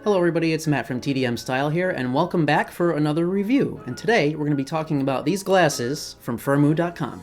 Hello everybody, it's Matt from TDM Style here, and welcome back for another review. And today we're going to be talking about these glasses from Firmoo.com.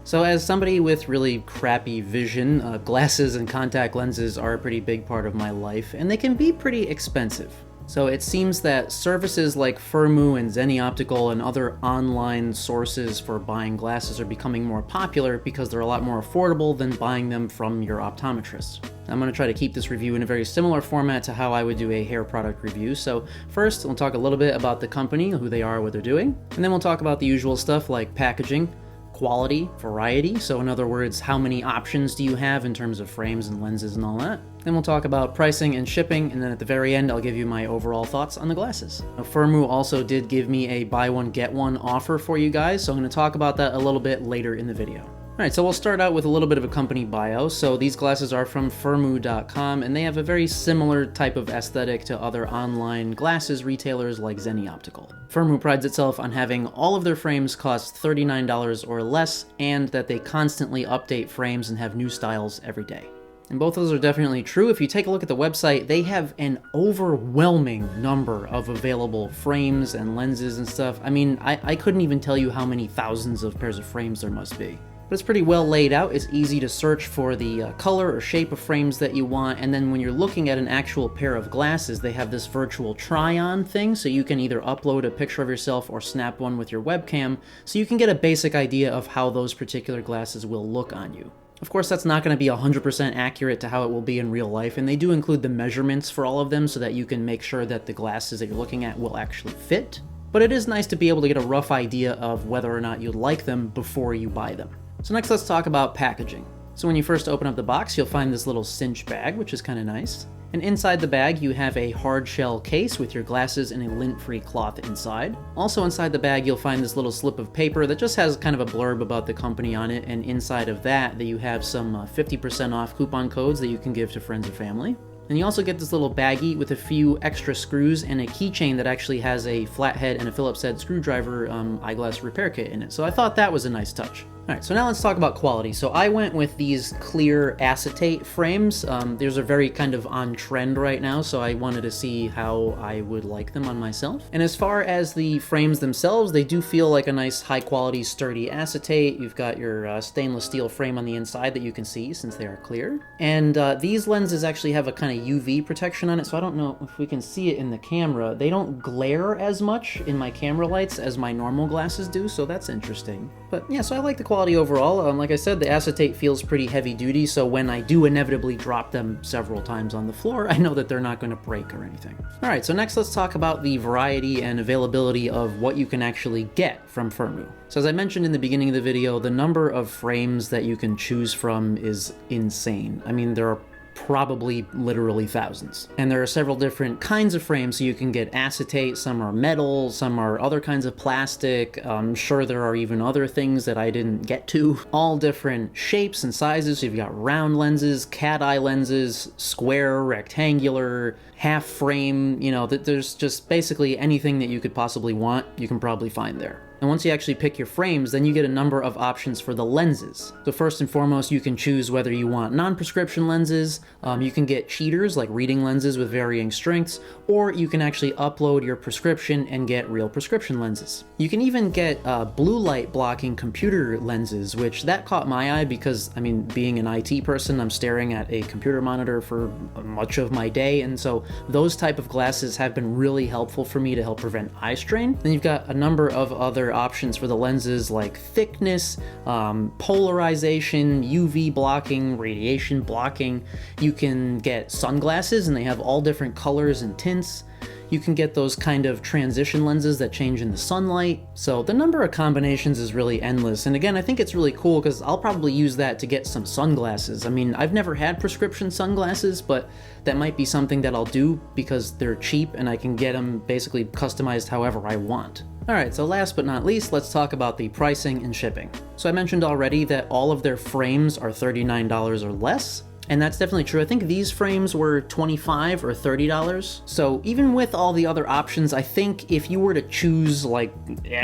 So as somebody with really crappy vision, glasses and contact lenses are a pretty big part of my life, and they can be pretty expensive. So it seems that services like Firmoo and Zenni Optical and other online sources for buying glasses are becoming more popular because they're a lot more affordable than buying them from your optometrist. I'm going to try to keep this review in a very similar format to how I would do a hair product review. So first, we'll talk a little bit about the company, who they are, what they're doing, and then we'll talk about the usual stuff like packaging, quality, variety, so in other words, how many options do you have in terms of frames and lenses and all that. Then we'll talk about pricing and shipping, and then at the very end I'll give you my overall thoughts on the glasses. Now, Firmoo also did give me a buy one get one offer for you guys, so I'm going to talk about that a little bit later in the video. Alright, so we'll start out with a little bit of a company bio. So these glasses are from Firmoo.com, and they have a very similar type of aesthetic to other online glasses retailers like Zenni Optical. Firmoo prides itself on having all of their frames cost $39 or less, and that they constantly update frames and have new styles every day. And both of those are definitely true. If you take a look at the website, they have an overwhelming number of available frames and lenses and stuff. I mean, I couldn't even tell you how many thousands of pairs of frames there must be. But it's pretty well laid out. It's easy to search for the color or shape of frames that you want, and then when you're looking at an actual pair of glasses, they have this virtual try-on thing, so you can either upload a picture of yourself or snap one with your webcam, so you can get a basic idea of how those particular glasses will look on you. Of course, that's not going to be 100% accurate to how it will be in real life, and they do include the measurements for all of them so that you can make sure that the glasses that you're looking at will actually fit. But it is nice to be able to get a rough idea of whether or not you'd like them before you buy them. So next, let's talk about packaging. So when you first open up the box, you'll find this little cinch bag, which is kind of nice. And inside the bag, you have a hard shell case with your glasses and a lint-free cloth inside. Also inside the bag, you'll find this little slip of paper that just has kind of a blurb about the company on it, and inside of that, you have some 50% off coupon codes that you can give to friends and family. And you also get this little baggie with a few extra screws and a keychain that actually has a flathead and a Phillips head screwdriver eyeglass repair kit in it. So I thought that was a nice touch. Alright, so now let's talk about quality. So I went with these clear acetate frames. These are very kind of on trend right now, so I wanted to see how I would like them on myself. And as far as the frames themselves, they do feel like a nice high quality sturdy acetate. You've got your stainless steel frame on the inside that you can see since they are clear. And these lenses actually have a kind of UV protection on it, so I don't know if we can see it in the camera. They don't glare as much in my camera lights as my normal glasses do, so that's interesting. But yeah, so I like the quality overall. Like I said, the acetate feels pretty heavy duty, so when I do inevitably drop them several times on the floor, I know that they're not going to break or anything. Alright, so next let's talk about the variety and availability of what you can actually get from Firmoo. So as I mentioned in the beginning of the video, the number of frames that you can choose from is insane. I mean, there are probably literally thousands. And there are several different kinds of frames, so you can get acetate, some are metal, some are other kinds of plastic. I'm sure there are even other things that I didn't get to. All different shapes and sizes. So you've got round lenses, cat eye lenses, square, rectangular, half frame, you know, there's just basically anything that you could possibly want, you can probably find there. And once you actually pick your frames, then you get a number of options for the lenses. So first and foremost, you can choose whether you want non-prescription lenses, you can get cheaters like reading lenses with varying strengths, or you can actually upload your prescription and get real prescription lenses. You can even get blue light blocking computer lenses, which that caught my eye because, I mean, being an IT person, I'm staring at a computer monitor for much of my day, and so those type of glasses have been really helpful for me to help prevent eye strain. Then you've got a number of other options for the lenses like thickness, polarization, UV blocking, radiation blocking. You can get sunglasses, and they have all different colors and tints. You can get those kind of transition lenses that change in the sunlight. So the number of combinations is really endless. And again, I think it's really cool because I'll probably use that to get some sunglasses. I mean, I've never had prescription sunglasses, but that might be something that I'll do because they're cheap and I can get them basically customized however I want. Alright, so last but not least, let's talk about the pricing and shipping. So I mentioned already that all of their frames are $39 or less. And that's definitely true. I think these frames were $25 or $30. So even with all the other options, I think if you were to choose like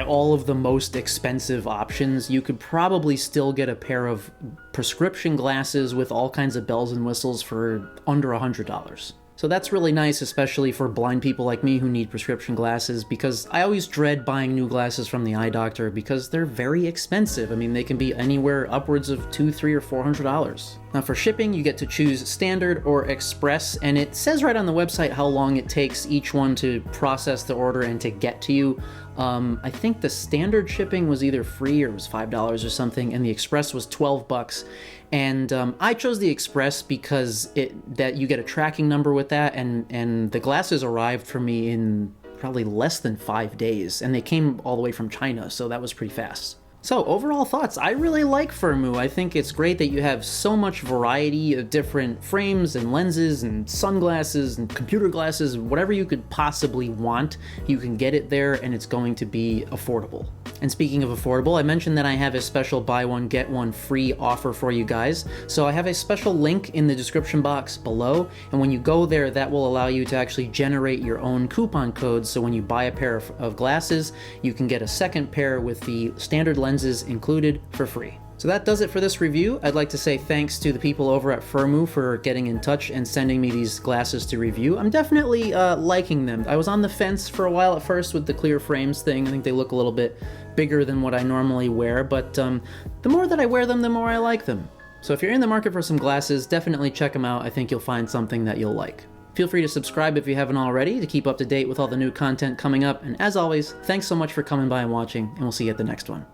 all of the most expensive options, you could probably still get a pair of prescription glasses with all kinds of bells and whistles for under $100. So that's really nice, especially for blind people like me who need prescription glasses, because I always dread buying new glasses from the eye doctor because they're very expensive. I mean, they can be anywhere upwards of $200, $300, or $400. Now for shipping, you get to choose standard or express, and it says right on the website how long it takes each one to process the order and to get to you. I think the standard shipping was either free or it was $5 or something, and the express was $12. And I chose the express because that you get a tracking number with that, and the glasses arrived for me in probably less than 5 days, and they came all the way from China, so that was pretty fast. So overall thoughts, I really like Firmoo. I think it's great that you have so much variety of different frames and lenses and sunglasses and computer glasses, whatever you could possibly want, you can get it there and it's going to be affordable. And speaking of affordable, I mentioned that I have a special buy one, get one free offer for you guys. So I have a special link in the description box below, and when you go there, that will allow you to actually generate your own coupon codes. So when you buy a pair of glasses, you can get a second pair with the standard lenses included for free. So that does it for this review. I'd like to say thanks to the people over at Firmoo for getting in touch and sending me these glasses to review. I'm definitely liking them. I was on the fence for a while at first with the clear frames thing. I think they look a little bit bigger than what I normally wear, but the more that I wear them, the more I like them. So if you're in the market for some glasses, definitely check them out. I think you'll find something that you'll like. Feel free to subscribe if you haven't already to keep up to date with all the new content coming up. And as always, thanks so much for coming by and watching, and we'll see you at the next one.